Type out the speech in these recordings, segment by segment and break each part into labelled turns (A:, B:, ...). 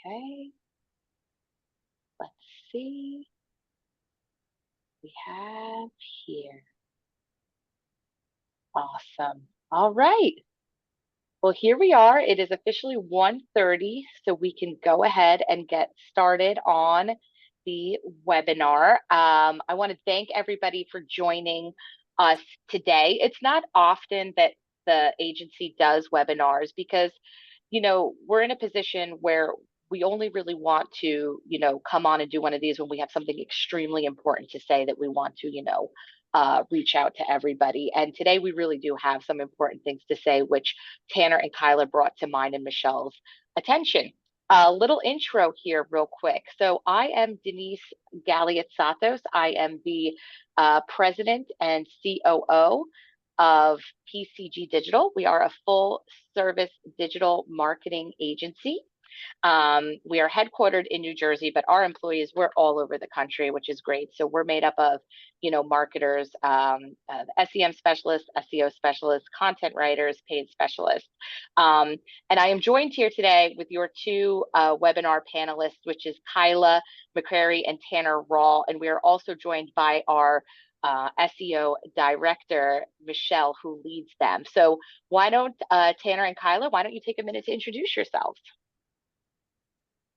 A: Okay, let's see. We have here. Awesome. All right. Well, here we are. It is officially 1:30, so we can go ahead and get started on the webinar. I want to thank everybody for joining us today. It's not often that the agency does webinars because, we're in a position where we only really want to, come on and do one of these when we have something extremely important to say that we want to, reach out to everybody. And today we really do have some important things to say, which Tanner and Kyla brought to mine and Michelle's attention. A little intro here real quick. So I am Denise Galliot-Satos. I am the president and COO of PCG Digital. We are a full service digital marketing agency. We are headquartered in New Jersey, but our employees, we're all over the country, which is great. So we're made up of, marketers, SEM specialists, SEO specialists, content writers, paid specialists. And I am joined here today with your two webinar panelists, which is Kyla McCray and Tanner Rahl. And we are also joined by our SEO director, Michelle, who leads them. So why don't Tanner and Kyla, why don't you take a minute to introduce yourselves?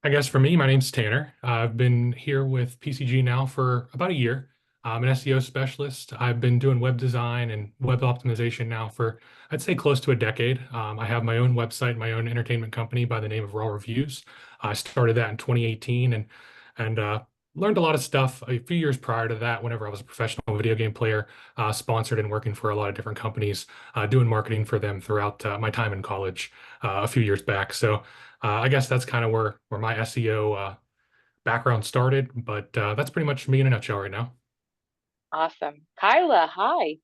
B: I guess for me, my name's Tanner. I've been here with PCG now for about a year. I'm an SEO specialist. I've been doing web design and web optimization now for, I'd say, close to a decade. I have my own website, my own entertainment company by the name of Rahl Reviews. I started that in 2018 and learned a lot of stuff a few years prior to that whenever I was a professional video game player, sponsored and working for a lot of different companies, doing marketing for them throughout my time in college a few years back. So I guess that's kind of where my SEO background started, but that's pretty much me in a nutshell right now.
A: Awesome. Kyla, hi.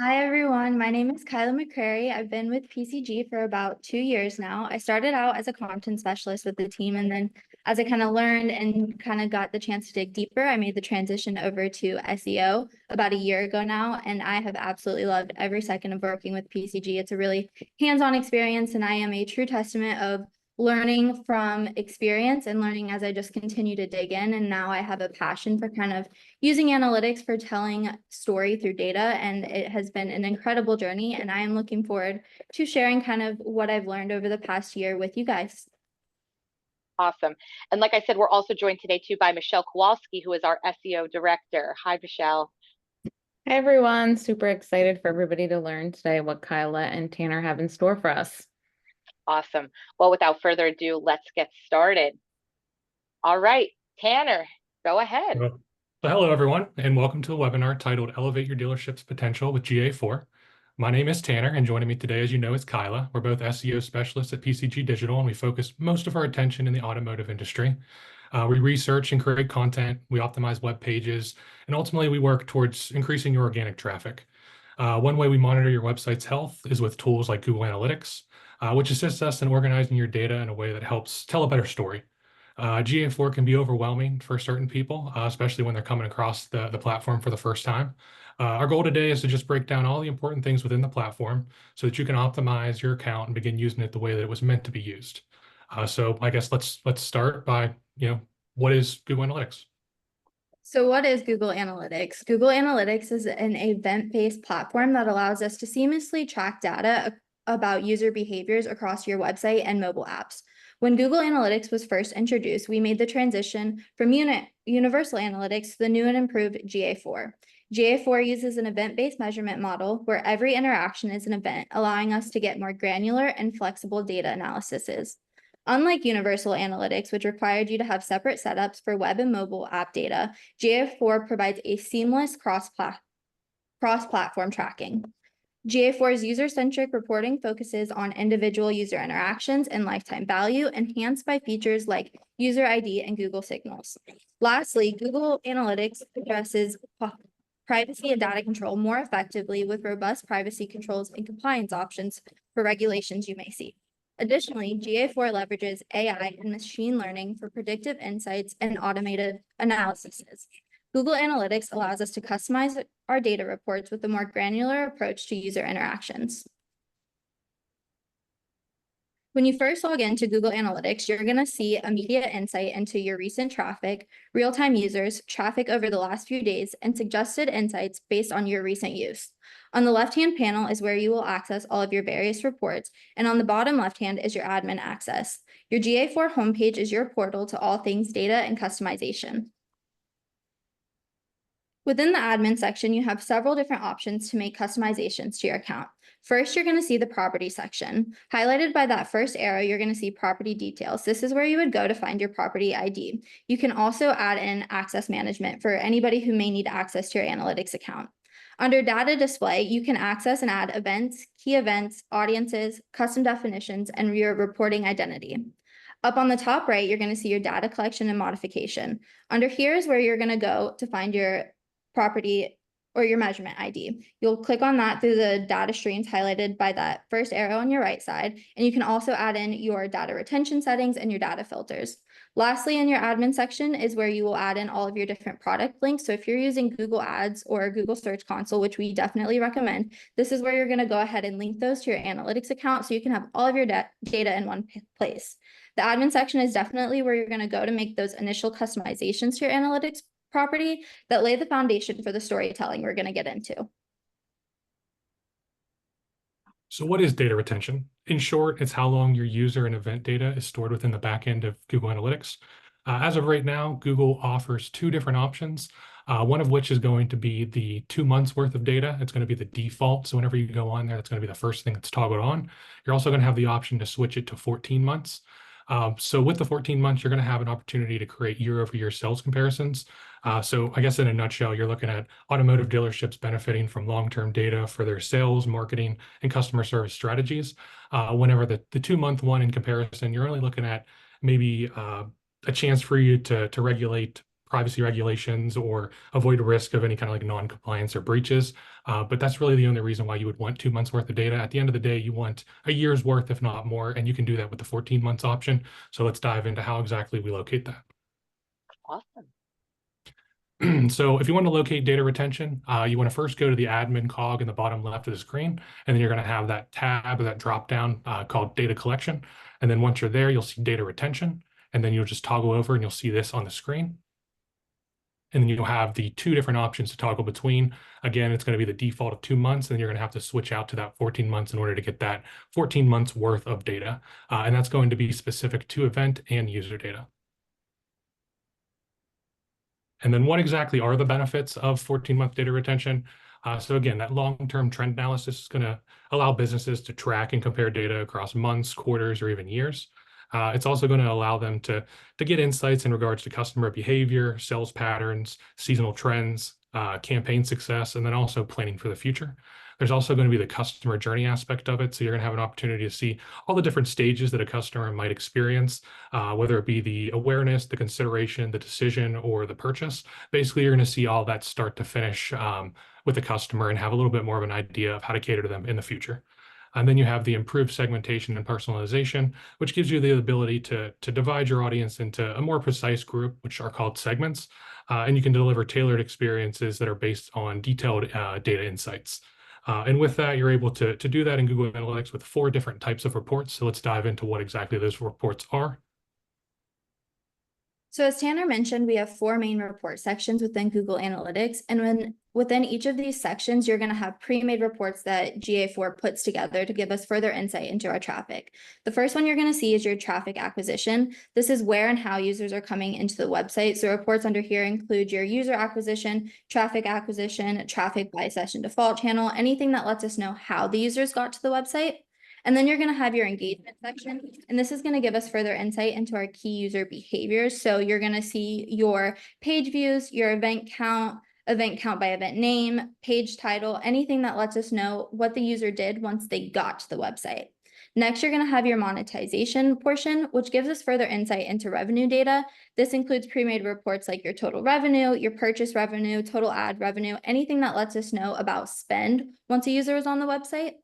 C: Hi everyone, my name is Kyla McCray. I've been with PCG for about 2 years now. I started out as a content specialist with the team, and then as I kind of learned and kind of got the chance to dig deeper, I made the transition over to SEO about a year ago now, and I have absolutely loved every second of working with PCG. It's a really hands-on experience, and I am a true testament of learning from experience and learning as I just continue to dig in. And now I have a passion for kind of using analytics for telling story through data. And it has been an incredible journey. And I am looking forward to sharing kind of what I've learned over the past year with you guys.
A: Awesome. And like I said, we're also joined today too by Michelle Kowalski, who is our SEO director. Hi, Michelle.
D: Hi, everyone. Super excited for everybody to learn today what Kyla and Tanner have in store for us.
A: Awesome. Well, without further ado, let's get started. All right, Tanner, go ahead.
B: So hello, everyone, and welcome to a webinar titled Elevate Your Dealership's Potential with GA4. My name is Tanner, and joining me today, as you know, is Kyla. We're both SEO specialists at PCG Digital, and we focus most of our attention in the automotive industry. We research and create content, we optimize web pages, and ultimately we work towards increasing your organic traffic. One way we monitor your website's health is with tools like Google Analytics, which assists us in organizing your data in a way that helps tell a better story. GA4 can be overwhelming for certain people, especially when they're coming across the platform for the first time. Our goal today is to just break down all the important things within the platform so that you can optimize your account and begin using it the way that it was meant to be used. So I guess let's start by, what is Google Analytics?
C: So what is Google Analytics? Google Analytics is an event-based platform that allows us to seamlessly track data about user behaviors across your website and mobile apps. When Google Analytics was first introduced, we made the transition from Universal Analytics to the new and improved GA4. GA4 uses an event-based measurement model where every interaction is an event, allowing us to get more granular and flexible data analyses. Unlike Universal Analytics, which required you to have separate setups for web and mobile app data, GA4 provides a seamless cross-platform tracking. GA4's user-centric reporting focuses on individual user interactions and lifetime value, enhanced by features like user ID and Google Signals. Lastly, Google Analytics addresses privacy and data control more effectively with robust privacy controls and compliance options for regulations you may see. Additionally, GA4 leverages AI and machine learning for predictive insights and automated analyses. Google Analytics allows us to customize our data reports with a more granular approach to user interactions. When you first log into Google Analytics, you're going to see immediate insight into your recent traffic, real-time users, traffic over the last few days, and suggested insights based on your recent use. On the left-hand panel is where you will access all of your various reports, and on the bottom left-hand is your admin access. Your GA4 homepage is your portal to all things data and customization. Within the admin section, you have several different options to make customizations to your account. First, you're going to see the property section. Highlighted by that first arrow, you're going to see property details. This is where you would go to find your property ID. You can also add in access management for anybody who may need access to your analytics account. Under data display, you can access and add events, key events, audiences, custom definitions, and your reporting identity. Up on the top right, you're going to see your data collection and modification. Under here is where you're going to go to find your property or your measurement ID. You'll click on that through the data streams highlighted by that first arrow on your right side, and you can also add in your data retention settings and your data filters. Lastly, in your admin section is where you will add in all of your different product links. So if you're using Google Ads or Google Search Console, which we definitely recommend, this is where you're going to go ahead and link those to your analytics account so you can have all of your data in one place. The admin section is definitely where you're going to go to make those initial customizations to your analytics property that lay the foundation for the storytelling we're going to get into.
B: So what is data retention? In short, it's how long your user and event data is stored within the backend of Google Analytics. As of right now, Google offers two different options, one of which is going to be the 2 months worth of data. It's going to be the default. So whenever you go on there, that's going to be the first thing that's toggled on. You're also going to have the option to switch it to 14 months. So with the 14 months, you're going to have an opportunity to create year-over-year sales comparisons. So I guess in a nutshell, you're looking at automotive dealerships benefiting from long-term data for their sales, marketing, and customer service strategies. Whenever the 2-month one in comparison, you're only looking at maybe a chance for you to regulate privacy regulations or avoid risk of any kind of like non-compliance or breaches. But that's really the only reason why you would want 2 months worth of data. At the end of the day, you want a year's worth, if not more, and you can do that with the 14 months option. So let's dive into how exactly we locate that.
A: Awesome.
B: So if you want to locate data retention, you want to first go to the admin cog in the bottom left of the screen, and then you're going to have that tab or that drop down called data collection. And then once you're there, you'll see data retention, and then you'll just toggle over and you'll see this on the screen. And then you'll have the two different options to toggle between. Again, it's going to be the default of 2 months, and then you're going to have to switch out to that 14 months in order to get that 14 months worth of data. And that's going to be specific to event and user data. And then what exactly are the benefits of 14-month data retention? So again, that long-term trend analysis is going to allow businesses to track and compare data across months, quarters, or even years. It's also going to allow them to get insights in regards to customer behavior, sales patterns, seasonal trends, campaign success, and then also planning for the future. There's also going to be the customer journey aspect of it. So you're going to have an opportunity to see all the different stages that a customer might experience, whether it be the awareness, the consideration, the decision, or the purchase. Basically, you're going to see all that start to finish with the customer and have a little bit more of an idea of how to cater to them in the future. And then you have the improved segmentation and personalization, which gives you the ability to divide your audience into a more precise group, which are called segments. And you can deliver tailored experiences that are based on detailed data insights. And with that, you're able to do that in Google Analytics with 4 different types of reports. So let's dive into what exactly those reports are.
C: So as Tanner mentioned, we have 4 main report sections within Google Analytics. And within each of these sections, you're going to have pre-made reports that GA4 puts together to give us further insight into our traffic. The first one you're going to see is your traffic acquisition. This is where and how users are coming into the website. So reports under here include your user acquisition, traffic by session default channel, anything that lets us know how the users got to the website. And then you're going to have your engagement section, and this is going to give us further insight into our key user behaviors. So you're going to see your page views, your event count by event name, page title, anything that lets us know what the user did once they got to the website. Next, you're going to have your monetization portion, which gives us further insight into revenue data. This includes pre-made reports like your total revenue, your purchase revenue, total ad revenue, anything that lets us know about spend once a user is on the website.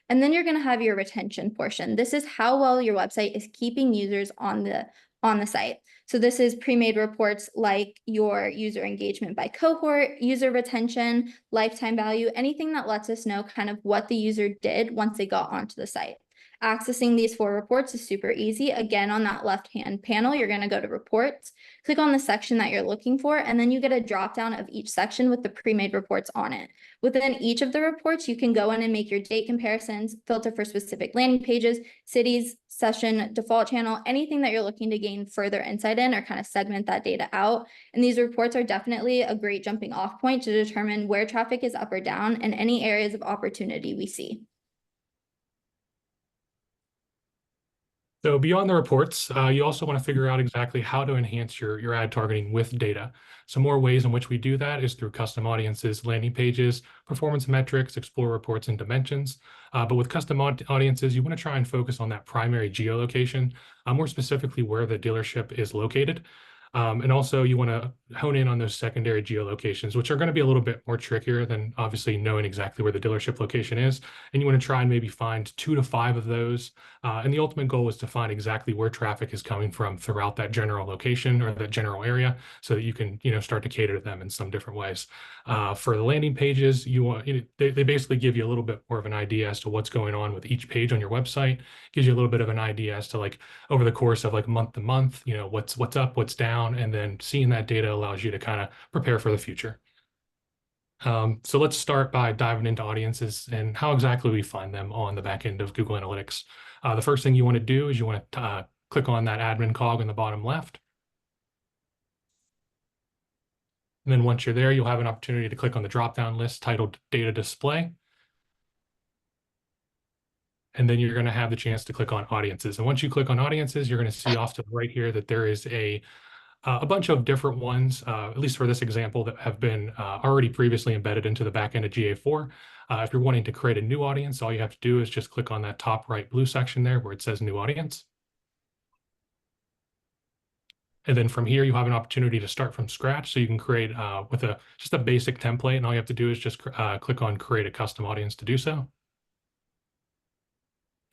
C: And then you're going to have your retention portion. This is how well your website is keeping users on the site. So this is pre-made reports like your user engagement by cohort, user retention, lifetime value, anything that lets us know kind of what the user did once they got onto the site. Accessing these 4 reports is super easy. Again, on that left-hand panel, you're going to go to reports, click on the section that you're looking for, and then you get a drop down of each section with the pre-made reports on it. Within each of the reports, you can go in and make your date comparisons, filter for specific landing pages, cities, session, default channel, anything that you're looking to gain further insight in or kind of segment that data out. And these reports are definitely a great jumping off point to determine where traffic is up or down and any areas of opportunity we see.
B: So beyond the reports, you also want to figure out exactly how to enhance your ad targeting with data. Some more ways in which we do that is through custom audiences, landing pages, performance metrics, explore reports, and dimensions. But with custom audiences, you want to try and focus on that primary geolocation, more specifically where the dealership is located. And also you want to hone in on those secondary geolocations, which are going to be a little bit more trickier than obviously knowing exactly where the dealership location is. And you want to try and maybe find 2 to 5 of those. And the ultimate goal is to find exactly where traffic is coming from throughout that general location or that general area so that you can, start to cater to them in some different ways. For the landing pages, they basically give you a little bit more of an idea as to what's going on with each page on your website. Gives you a little bit of an idea as to like over the course of like month to month, what's up, what's down, and then seeing that data allows you to kind of prepare for the future. So let's start by diving into audiences and how exactly we find them on the back end of Google Analytics. The first thing you want to do is you want to click on that admin cog in the bottom left. And then once you're there, you'll have an opportunity to click on the drop-down list titled Data Display. And then you're going to have the chance to click on Audiences. And once you click on Audiences, you're going to see off to the right here that there is a bunch of different ones, at least for this example, that have been already previously embedded into the back end of GA4. If you're wanting to create a new audience, all you have to do is just click on that top right blue section there where it says New Audience. And then from here, you have an opportunity to start from scratch. So you can create with just a basic template, and all you have to do is just click on Create a Custom Audience to do so.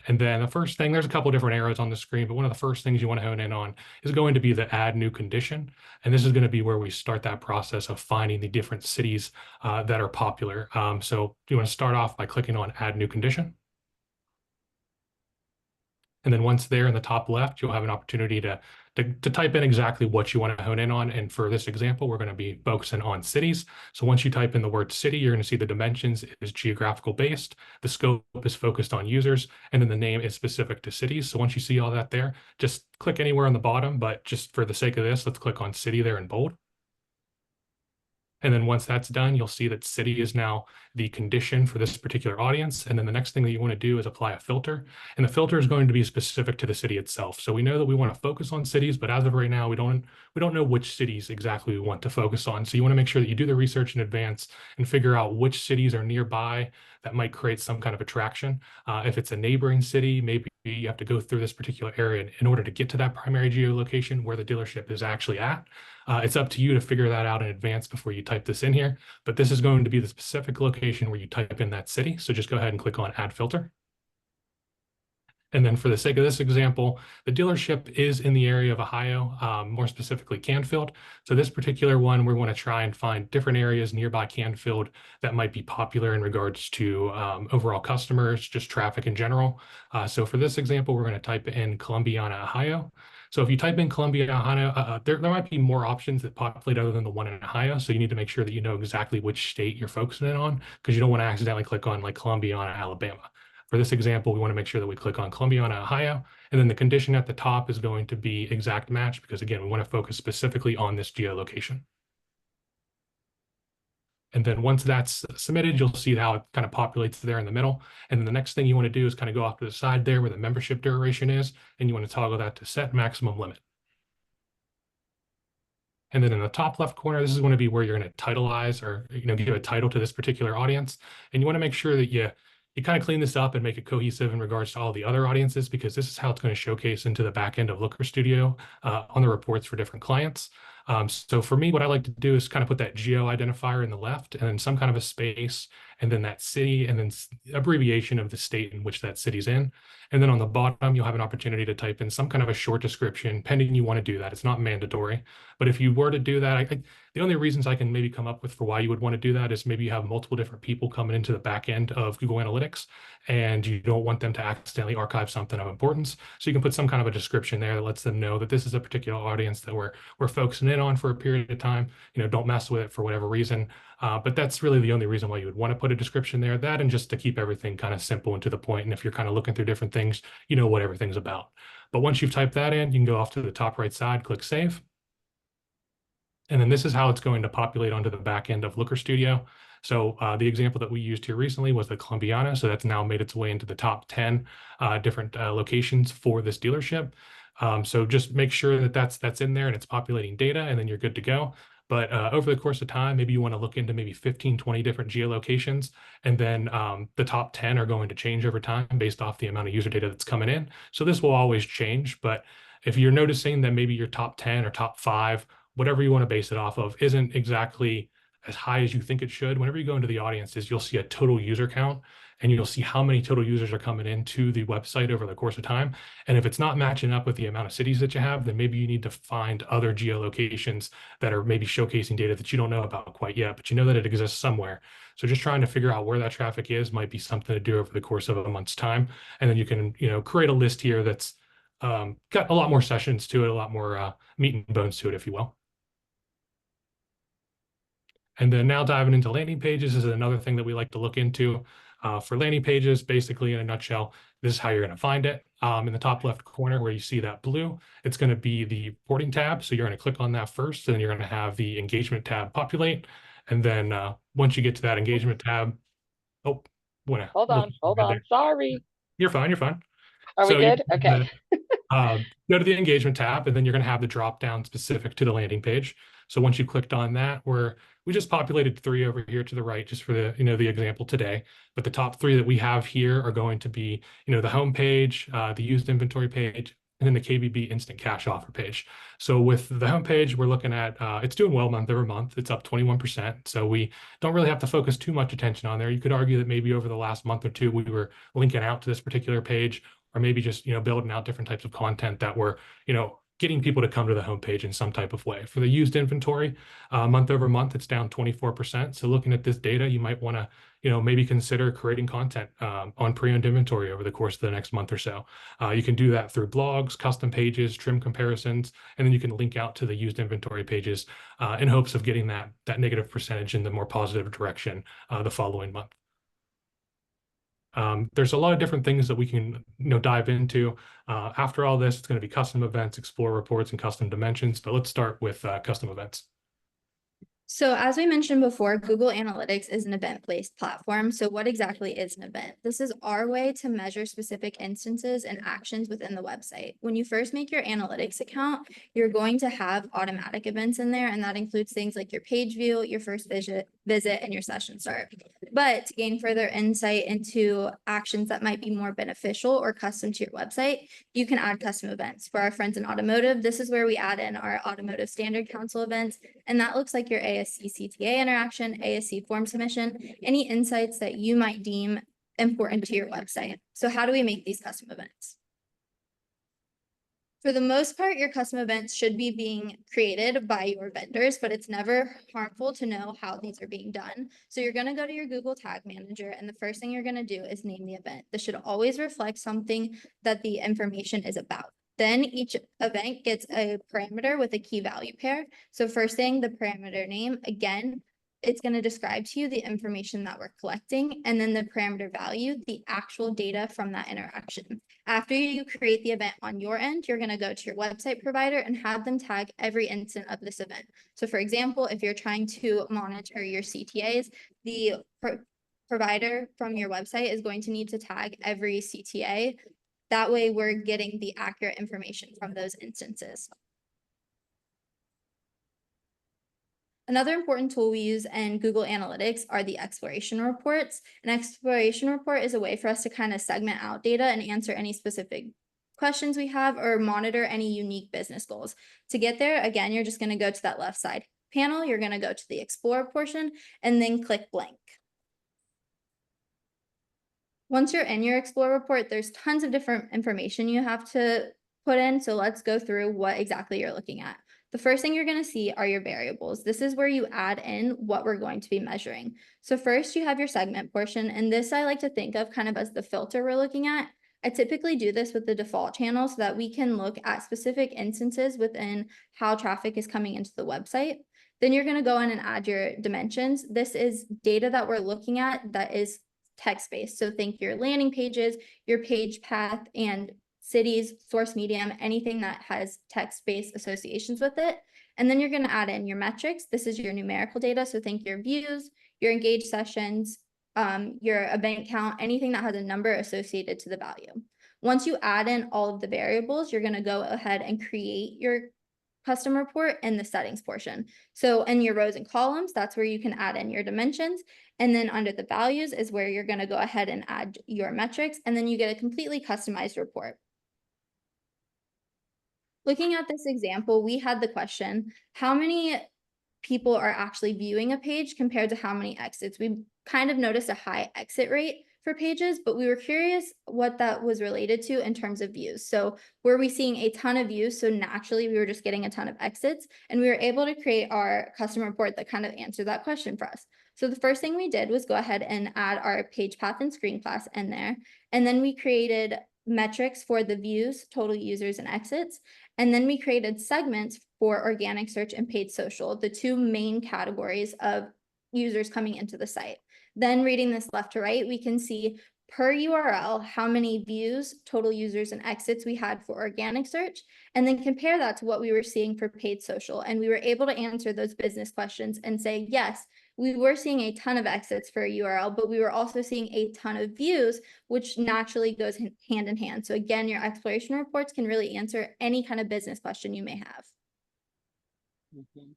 B: And then the first thing, there's a couple different arrows on the screen, but one of the first things you want to hone in on is going to be the add new condition. And this is going to be where we start that process of finding the different cities that are popular. So you want to start off by clicking on add new condition. And then once there in the top left, you'll have an opportunity to type in exactly what you want to hone in on. And for this example, we're going to be focusing on cities. So once you type in the word city, you're going to see the dimensions is geographical based, the scope is focused on users, and then the name is specific to cities. So once you see all that there, just click anywhere on the bottom, but just for the sake of this, let's click on city there in bold. And then once that's done, you'll see that city is now the condition for this particular audience. And then the next thing that you want to do is apply a filter. And the filter is going to be specific to the city itself. So we know that we want to focus on cities, but as of right now, we don't know which cities exactly we want to focus on. So you want to make sure that you do the research in advance and figure out which cities are nearby that might create some kind of attraction. If it's a neighboring city, maybe you have to go through this particular area in order to get to that primary geolocation where the dealership is actually at. It's up to you to figure that out in advance before you type this in here, but this is going to be the specific location where you type in that city. So just go ahead and click on Add Filter. And then for the sake of this example, the dealership is in the area of Ohio, more specifically Canfield. So this particular one, we want to try and find different areas nearby Canfield that might be popular in regards to overall customers, just traffic in general. So for this example, we're going to type in Columbiana, Ohio. So if you type in Columbia, Ohio, there might be more options that populate other than the one in Ohio. So you need to make sure that you know exactly which state you're focusing in on, because you don't want to accidentally click on like Columbiana, Alabama. For this example, we want to make sure that we click on Columbiana, Ohio, and then the condition at the top is going to be exact match because, again, we want to focus specifically on this geolocation. And then once that's submitted, you'll see how it kind of populates there in the middle. And then the next thing you want to do is kind of go off to the side there where the membership duration is, and you want to toggle that to set maximum limit. And then in the top left corner, this is going to be where you're going to titleize or give a title to this particular audience. And you want to make sure that you kind of clean this up and make it cohesive in regards to all the other audiences, because this is how it's going to showcase into the back end of Looker Studio on the reports for different clients. So for me, what I like to do is kind of put that geo identifier in the left and then some kind of a space and then that city and then abbreviation of the state in which that city's in. And then on the bottom, you'll have an opportunity to type in some kind of a short description, pending you want to do that. It's not mandatory. But if you were to do that, the only reasons I can maybe come up with for why you would want to do that is maybe you have multiple different people coming into the back end of Google Analytics, and you don't want them to accidentally archive something of importance. So you can put some kind of a description there that lets them know that this is a particular audience that we're focusing in on for a period of time. Don't mess with it for whatever reason. But that's really the only reason why you would want to put a description there. That and just to keep everything kind of simple and to the point. And if you're kind of looking through different things, you know what everything's about. But once you've typed that in, you can go off to the top right side, click Save. And then this is how it's going to populate onto the back end of Looker Studio. So the example that we used here recently was the Columbiana. So that's now made its way into the top 10 different locations for this dealership. So just make sure that that's in there and it's populating data, and then you're good to go. But over the course of time, maybe you want to look into maybe 15, 20 different geolocations, and then the top 10 are going to change over time based off the amount of user data that's coming in. So this will always change, but if you're noticing that maybe your top 10 or top 5, whatever you want to base it off of, isn't exactly as high as you think it should, whenever you go into the audiences, you'll see a total user count, and you'll see how many total users are coming into the website over the course of time. And if it's not matching up with the amount of cities that you have, then maybe you need to find other geolocations that are maybe showcasing data that you don't know about quite yet, but you know that it exists somewhere. So just trying to figure out where that traffic is might be something to do over the course of a month's time. And then you can, create a list here that's got a lot more sessions to it, a lot more meat and bones to it, if you will. And then now diving into landing pages is another thing that we like to look into. For landing pages, basically in a nutshell, this is how you're going to find it. In the top left corner where you see that blue, it's going to be the reporting tab. So you're going to click on that first, and then you're going to have the engagement tab populate. And then once you get to that engagement tab, hold
A: on. Sorry.
B: You're fine. You're fine.
A: Are we good? Okay.
B: Go to the engagement tab, and then you're going to have the drop down specific to the landing page. So once you clicked on that, we just populated 3 over here to the right, just for the the example today. But the top 3 that we have here are going to be the home page, the used inventory page, and then the KBB instant cash offer page. So with the home page, we're looking at it's doing well month over month. It's up 21%. So we don't really have to focus too much attention on there. You could argue that maybe over the last month or two, we were linking out to this particular page, or maybe just building out different types of content that were getting people to come to the homepage in some type of way. For the used inventory, month over month, it's down 24%. So looking at this data, you might want to maybe consider creating content on pre-owned inventory over the course of the next month or so. You can do that through blogs, custom pages, trim comparisons, and then you can link out to the used inventory pages in hopes of getting that negative percentage in the more positive direction the following month. There's a lot of different things that we can dive into. After all this, it's going to be custom events, explore reports, and custom dimensions. But let's start with custom events.
C: So as we mentioned before, Google Analytics is an event-based platform. So what exactly is an event? This is our way to measure specific instances and actions within the website. When you first make your analytics account, you're going to have automatic events in there, and that includes things like your page view, your first visit, and your session start. But to gain further insight into actions that might be more beneficial or custom to your website, you can add custom events. For our friends in automotive, this is where we add in our Automotive Standard Council events, and that looks like your ASC CTA interaction, ASC form submission, any insights that you might deem important to your website. So how do we make these custom events? For the most part, your custom events should be being created by your vendors, but it's never harmful to know how these are being done. So you're going to go to your Google Tag Manager, and the first thing you're going to do is name the event. This should always reflect something that the information is about. Then each event gets a parameter with a key value pair. So first thing, the parameter name, again, it's going to describe to you the information that we're collecting, and then the parameter value, the actual data from that interaction. After you create the event on your end, you're going to go to your website provider and have them tag every instant of this event. So for example, if you're trying to monitor your CTAs, the provider from your website is going to need to tag every CTA. That way we're getting the accurate information from those instances. Another important tool we use in Google Analytics are the exploration reports. An exploration report is a way for us to kind of segment out data and answer any specific questions we have or monitor any unique business goals. To get there, again, you're just going to go to that left side panel. You're going to go to the Explore portion and then click blank. Once you're in your Explore report, there's tons of different information you have to put in. So let's go through what exactly you're looking at. The first thing you're going to see are your variables. This is where you add in what we're going to be measuring. So first you have your segment portion, and this I like to think of kind of as the filter we're looking at. I typically do this with the default channel so that we can look at specific instances within how traffic is coming into the website. Then you're going to go in and add your dimensions. This is data that we're looking at that is text-based. So think your landing pages, your page path, and cities, source medium, anything that has text-based associations with it. And then you're going to add in your metrics. This is your numerical data. So think your views, your engaged sessions, your event count, anything that has a number associated to the value. Once you add in all of the variables, you're going to go ahead and create your custom report in the settings portion. So in your rows and columns, that's where you can add in your dimensions. And then under the values is where you're going to go ahead and add your metrics. And then you get a completely customized report. Looking at this example, we had the question, how many people are actually viewing a page compared to how many exits? We kind of noticed a high exit rate for pages, but we were curious what that was related to in terms of views. So were we seeing a ton of views? So naturally we were just getting a ton of exits, and we were able to create our custom report that kind of answered that question for us. So the first thing we did was go ahead and add our page path and screen class in there. And then we created metrics for the views, total users, and exits. And then we created segments for organic search and paid social, the two main categories of users coming into the site. Then reading this left to right, we can see per URL how many views, total users, and exits we had for organic search, and then compare that to what we were seeing for paid social. And we were able to answer those business questions and say, yes, we were seeing a ton of exits for a URL, but we were also seeing a ton of views, which naturally goes hand in hand. So again, your exploration reports can really answer any kind of business question you may have.
A: Mm-hmm.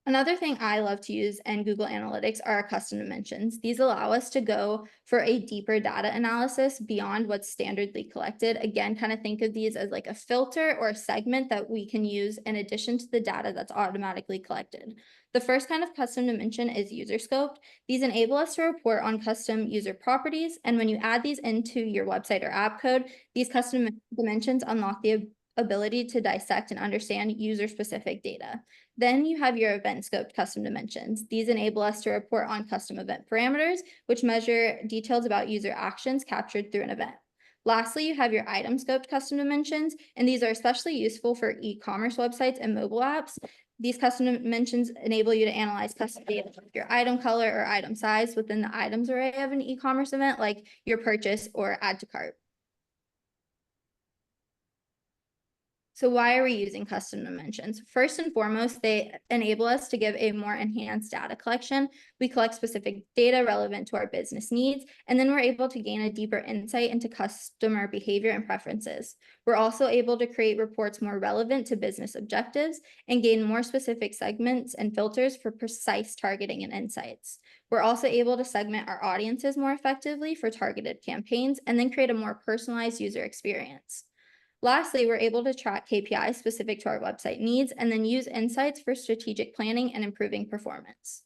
C: Another thing I love to use in Google Analytics are our custom dimensions. These allow us to go for a deeper data analysis beyond what's standardly collected. Again, kind of think of these as like a filter or a segment that we can use in addition to the data that's automatically collected. The first kind of custom dimension is user scoped. These enable us to report on custom user properties. And when you add these into your website or app code, these custom dimensions unlock the ability to dissect and understand user-specific data. Then you have your event scoped custom dimensions. These enable us to report on custom event parameters, which measure details about user actions captured through an event. Lastly, you have your item scoped custom dimensions, and these are especially useful for e-commerce websites and mobile apps. These custom dimensions enable you to analyze custom data, like your item color or item size within the items array of an e-commerce event, like your purchase or add to cart. So why are we using custom dimensions? First and foremost, they enable us to give a more enhanced data collection. We collect specific data relevant to our business needs, and then we're able to gain a deeper insight into customer behavior and preferences. We're also able to create reports more relevant to business objectives and gain more specific segments and filters for precise targeting and insights. We're also able to segment our audiences more effectively for targeted campaigns and then create a more personalized user experience. Lastly, we're able to track KPIs specific to our website needs and then use insights for strategic planning and improving performance.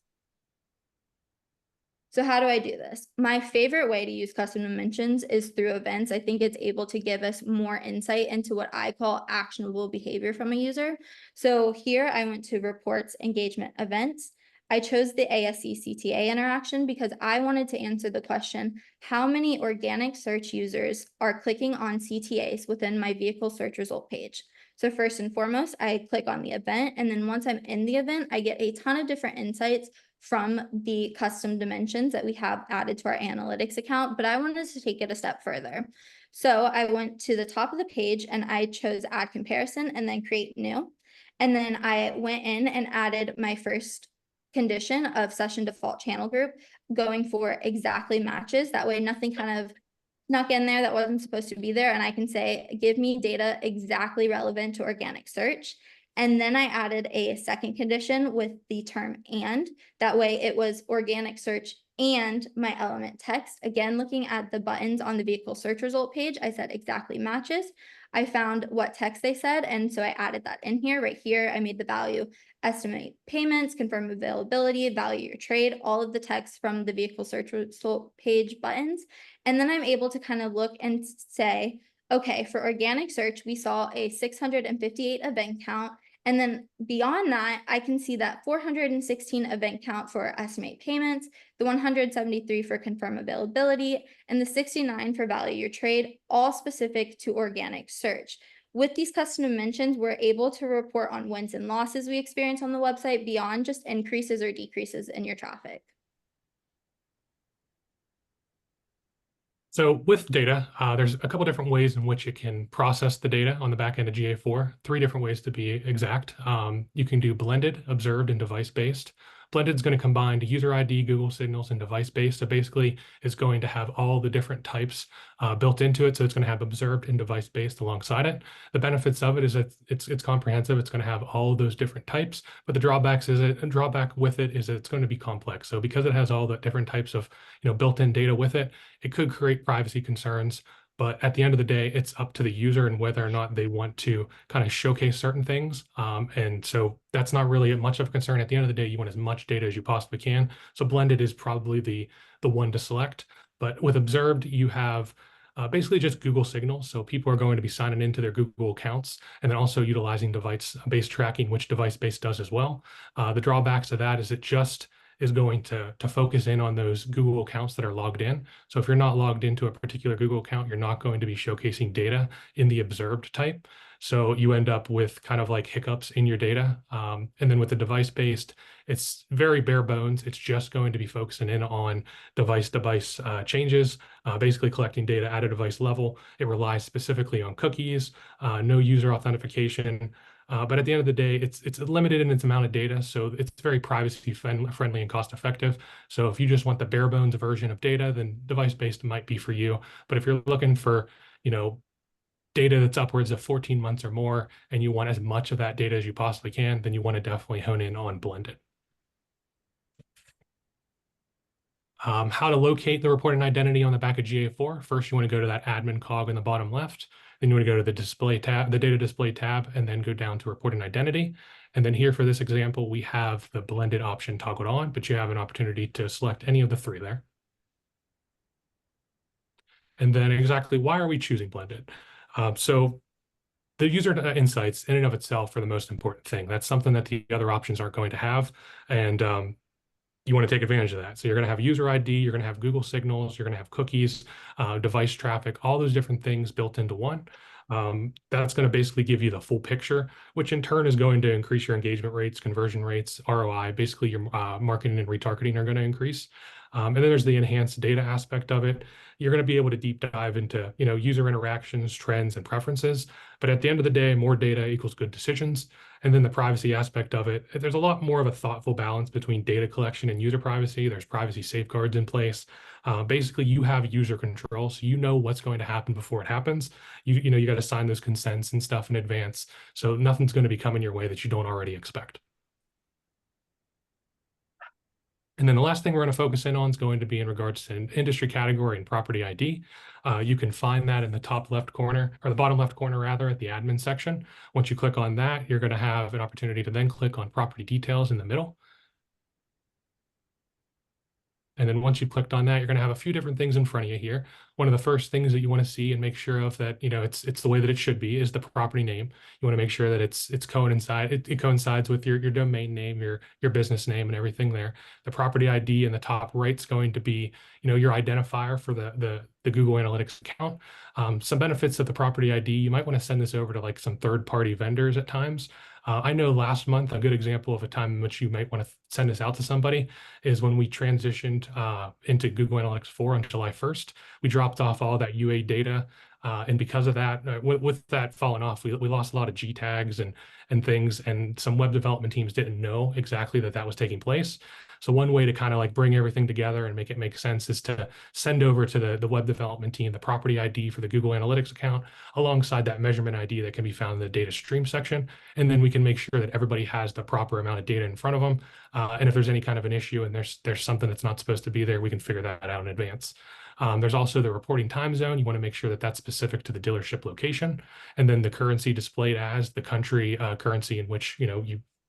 C: So how do I do this? My favorite way to use custom dimensions is through events. I think it's able to give us more insight into what I call actionable behavior from a user. So here I went to reports, engagement, events. I chose the ASC CTA interaction because I wanted to answer the question, how many organic search users are clicking on CTAs within my vehicle search result page? So first and foremost, I click on the event, and then once I'm in the event, I get a ton of different insights from the custom dimensions that we have added to our analytics account, but I wanted to take it a step further. So I went to the top of the page and I chose add comparison and then create new. And then I went in and added my first condition of session default channel group, going for exactly matches. That way nothing kind of snuck in there that wasn't supposed to be there. And I can say, give me data exactly relevant to organic search. And then I added a second condition with the term and. That way it was organic search and my element text. Again, looking at the buttons on the vehicle search result page, I said exactly matches. I found what text they said, and so I added that in here. Right here, I made the value estimate payments, confirm availability, value your trade, all of the text from the vehicle search result page buttons. And then I'm able to kind of look and say, okay, for organic search, we saw a 658 event count. And then beyond that, I can see that 416 event count for estimate payments, the 173 for confirm availability, and the 69 for value your trade, all specific to organic search. With these custom dimensions, we're able to report on wins and losses we experience on the website beyond just increases or decreases in your traffic.
B: So with data, there's a couple different ways in which it can process the data on the back end of GA4, 3 different ways to be exact. You can do blended, observed, and device-based. Blended is going to combine the user ID, Google Signals, and device-based. So basically, it's going to have all the different types built into it. So it's going to have observed and device-based alongside it. The benefits of it is that it's comprehensive. It's going to have all of those different types. But the drawback with it is that it's going to be complex. So because it has all the different types of built-in data with it, it could create privacy concerns. But at the end of the day, it's up to the user and whether or not they want to kind of showcase certain things. And so that's not really much of a concern. At the end of the day, you want as much data as you possibly can. So blended is probably the one to select. But with observed, you have basically just Google Signals. So people are going to be signing into their Google accounts and then also utilizing device-based tracking, which device-based does as well. The drawbacks of that is it just is going to focus in on those Google accounts that are logged in. So if you're not logged into a particular Google account, you're not going to be showcasing data in the observed type. So you end up with kind of like hiccups in your data. And then with the device-based, it's very bare bones. It's just going to be focusing in on device-to-device changes, basically collecting data at a device level. It relies specifically on cookies, no user authentication. But at the end of the day, it's limited in its amount of data, so it's very privacy friendly and cost effective. So if you just want the bare bones version of data, then device-based might be for you. But if you're looking for, data that's upwards of 14 months or more, and you want as much of that data as you possibly can, then you want to definitely hone in on blended. How to locate the reporting identity on the back of GA4. First, you want to go to that admin cog in the bottom left. Then you want to go to the display tab, the data display tab, and then go down to reporting identity. And then here for this example, we have the blended option toggled on, but you have an opportunity to select any of the 3 there. And then exactly why are we choosing blended? So the user insights in and of itself are the most important thing. That's something that the other options aren't going to have. And you want to take advantage of that. So you're going to have user ID, you're going to have Google Signals, you're going to have cookies, device traffic, all those different things built into one. That's going to basically give you the full picture, which in turn is going to increase your engagement rates, conversion rates, ROI. Basically, your marketing and retargeting are going to increase. And then there's the enhanced data aspect of it. You're going to be able to deep dive into, user interactions, trends, and preferences. But at the end of the day, more data equals good decisions. And then the privacy aspect of it, there's a lot more of a thoughtful balance between data collection and user privacy. There's privacy safeguards in place. Basically, you have user control, so you know what's going to happen before it happens. You got to sign those consents and stuff in advance, so nothing's going to be coming your way that you don't already expect. And then the last thing we're going to focus in on is going to be in regards to industry category and property ID. You can find that in the top left corner, or the bottom left corner rather, at the admin section. Once you click on that, you're going to have an opportunity to then click on property details in the middle. And then once you've clicked on that, you're going to have a few different things in front of you here. One of the first things that you want to see and make sure of that, it's the way that it should be is the property name. You want to make sure that it coincides with your domain name, your business name, and everything there. The property ID in the top right is going to be, your identifier for the Google Analytics account. Some benefits of the property ID, you might want to send this over to like some third-party vendors at times. I know last month, a good example of a time in which you might want to send this out to somebody is when we transitioned into Google Analytics 4 on July 1st. We dropped off all that UA data. And because of that, with that falling off, we lost a lot of G tags and things, and some web development teams didn't know exactly that was taking place. So one way to kind of like bring everything together and make it make sense is to send over to the web development team the property ID for the Google Analytics account alongside that measurement ID that can be found in the data stream section. And then we can make sure that everybody has the proper amount of data in front of them. And if there's any kind of an issue and there's something that's not supposed to be there, we can figure that out in advance. There's also the reporting time zone. You want to make sure that that's specific to the dealership location, and then the currency displayed as the country currency in which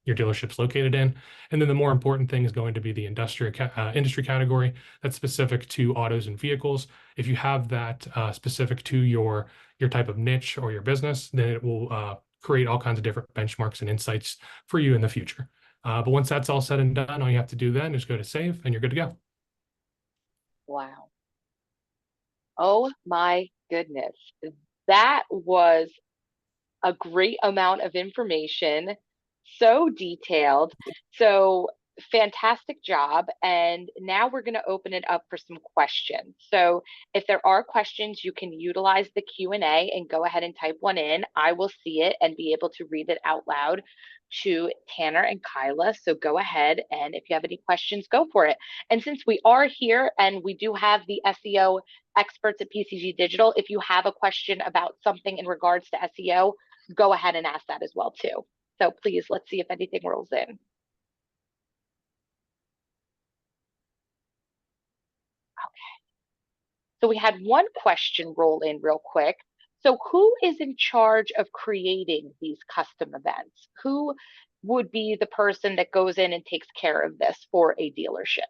B: your dealership's located in. And then the more important thing is going to be the industry category that's specific to autos and vehicles. If you have that specific to your type of niche or your business, then it will create all kinds of different benchmarks and insights for you in the future. But once that's all said and done, all you have to do then is go to save and you're good to go.
A: Wow. Oh my goodness. That was a great amount of information, so detailed. So fantastic job. And now we're going to open it up for some questions. So if there are questions, you can utilize the Q&A and go ahead and type one in. I will see it and be able to read it out loud to Tanner and Kyla. So go ahead, and if you have any questions, go for it. And since we are here and we do have the SEO experts at PCG Digital, if you have a question about something in regards to SEO, go ahead and ask that as well too. So please, let's see if anything rolls in. Okay. So we had one question roll in real quick. So who is in charge of creating these custom events? Who would be the person that goes in and takes care of this for a dealership?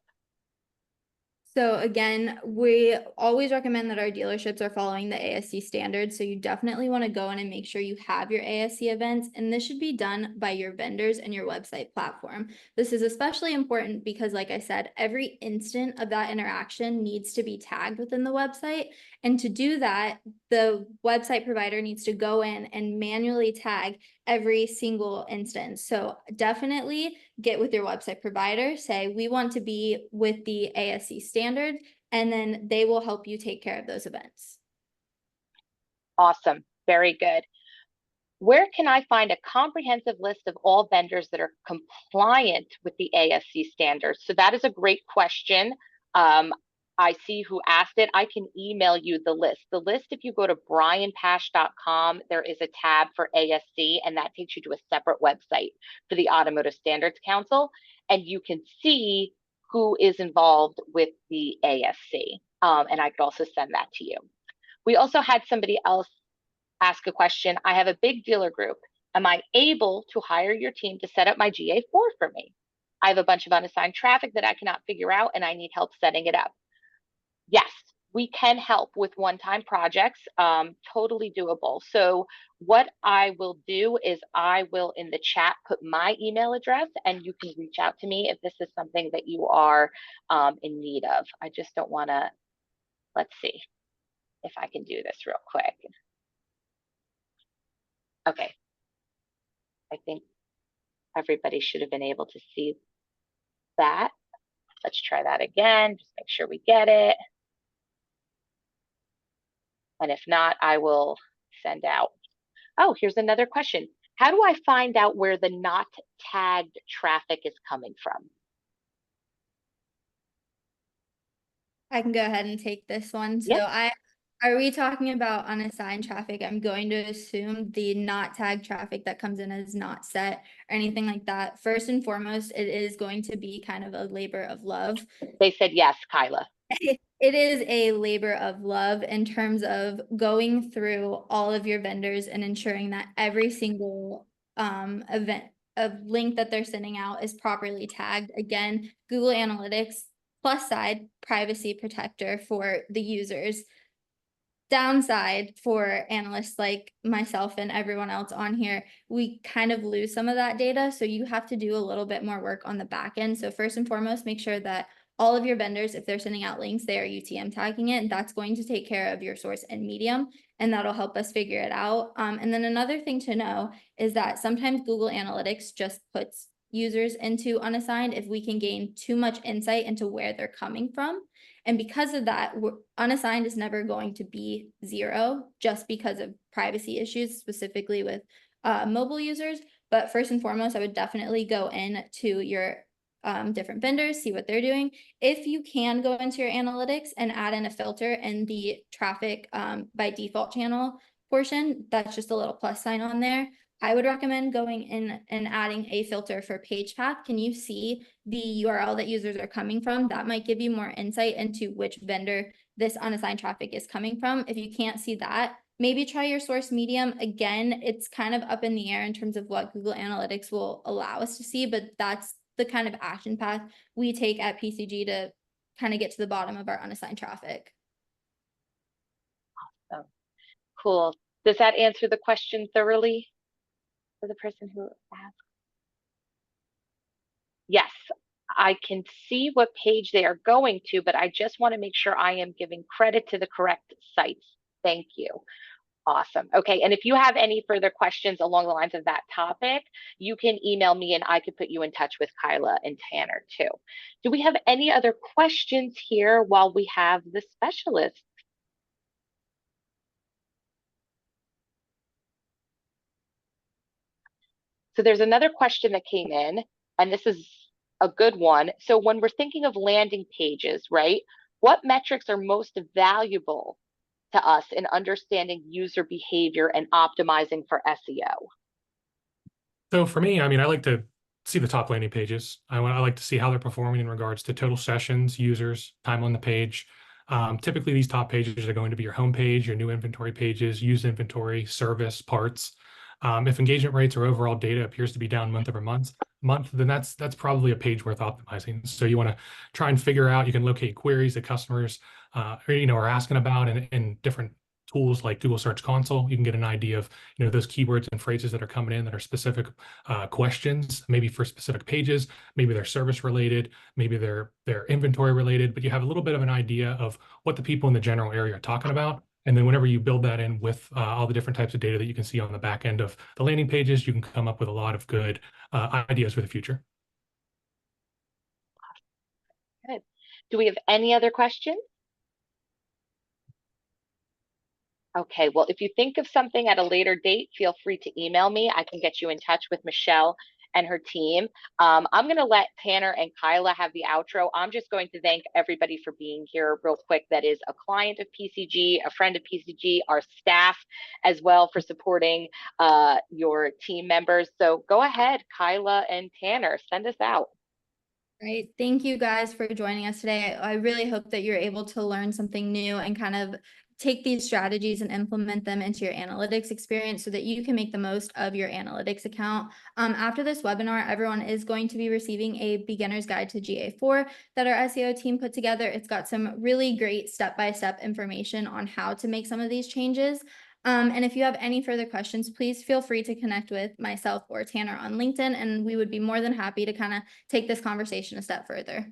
C: So again, we always recommend that our dealerships are following the ASC standards. So you definitely want to go in and make sure you have your ASC events, and this should be done by your vendors and your website platform. This is especially important because, like I said, every instant of that interaction needs to be tagged within the website. And to do that, the website provider needs to go in and manually tag every single instance. So definitely get with your website provider, say, we want to be with the ASC standard, and then they will help you take care of those events.
A: Awesome. Very good. Where can I find a comprehensive list of all vendors that are compliant with the ASC standards? So that is a great question. I see who asked it. I can email you the list. The list, if you go to brianpash.com, there is a tab for ASC, and that takes you to a separate website for the Automotive Standards Council, and you can see who is involved with the ASC. And I could also send that to you. We also had somebody else ask a question. I have a big dealer group. Am I able to hire your team to set up my GA4 for me? I have a bunch of unassigned traffic that I cannot figure out, and I need help setting it up. Yes, we can help with one-time projects, totally doable. So what I will do is I will in the chat put my email address, and you can reach out to me if this is something that you are in need of. I just don't want to, let's see if I can do this real quick. Okay. I think everybody should have been able to see that. Let's try that again, just make sure we get it. And if not, I will send out. Oh, here's another question. How do I find out where the not tagged traffic is coming from?
C: I can go ahead and take this one. So
A: Yeah.
C: Are we talking about unassigned traffic? I'm going to assume the not tagged traffic that comes in as not set or anything like that. First and foremost, it is going to be kind of a labor of love.
A: They said yes, Kyla.
C: It is a labor of love in terms of going through all of your vendors and ensuring that every single event, a link that they're sending out is properly tagged. Again, Google Analytics, plus side, privacy protector for the users. Downside for analysts like myself and everyone else on here, we kind of lose some of that data. So you have to do a little bit more work on the back end. So first and foremost, make sure that all of your vendors, if they're sending out links, they are UTM tagging it. That's going to take care of your source and medium, and that'll help us figure it out. And then another thing to know is that sometimes Google Analytics just puts users into unassigned if we can gain too much insight into where they're coming from. And because of that, unassigned is never going to be 0 just because of privacy issues, specifically with mobile users. But first and foremost, I would definitely go in to your different vendors, see what they're doing. If you can go into your analytics and add in a filter in the traffic by default channel portion, that's just a little plus sign on there. I would recommend going in and adding a filter for page path. Can you see the URL that users are coming from? That might give you more insight into which vendor this unassigned traffic is coming from. If you can't see that, maybe try your source medium. Again, it's kind of up in the air in terms of what Google Analytics will allow us to see, but that's the kind of action path we take at PCG to kind of get to the bottom of our unassigned traffic.
A: Oh, cool. Does that answer the question thoroughly for the person who asked? Yes, I can see what page they are going to, but I just want to make sure I am giving credit to the correct sites. Thank you. Awesome. Okay, and if you have any further questions along the lines of that topic, you can email me and I could put you in touch with Kyla and Tanner too. Do we have any other questions here while we have the specialists? So there's another question that came in, and this is a good one. So when we're thinking of landing pages, right, what metrics are most valuable to us in understanding user behavior and optimizing for SEO?
B: So for me, I mean, I like to see the top landing pages. I like to see how they're performing in regards to total sessions, users, time on the page. Typically, these top pages are going to be your home page, your new inventory pages, used inventory, service, parts. If engagement rates or overall data appears to be down month over month, then that's probably a page worth optimizing. So you want to try and figure out, you can locate queries that customers are asking about in different tools like Google Search Console. You can get an idea of those keywords and phrases that are coming in that are specific questions, maybe for specific pages, maybe they're service related, maybe they're inventory related, but you have a little bit of an idea of what the people in the general area are talking about. And then whenever you build that in with all the different types of data that you can see on the back end of the landing pages, you can come up with a lot of good ideas for the future.
A: Good. Do we have any other questions? Okay, well, if you think of something at a later date, feel free to email me. I can get you in touch with Michelle and her team. I'm going to let Tanner and Kyla have the outro. I'm just going to thank everybody for being here real quick. That is a client of PCG, a friend of PCG, our staff as well for supporting your team members. So go ahead, Kyla and Tanner, send us out.
C: Right. Thank you guys for joining us today. I really hope that you're able to learn something new and kind of take these strategies and implement them into your analytics experience so that you can make the most of your analytics account. After this webinar, everyone is going to be receiving a beginner's guide to GA4 that our SEO team put together. It's got some really great step-by-step information on how to make some of these changes. And if you have any further questions, please feel free to connect with myself or Tanner on LinkedIn, and we would be more than happy to kind of take this conversation a step further.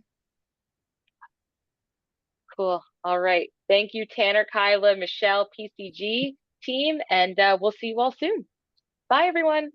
A: Cool. All right. Thank you, Tanner, Kyla, Michelle, PCG team, and we'll see you all soon. Bye, everyone.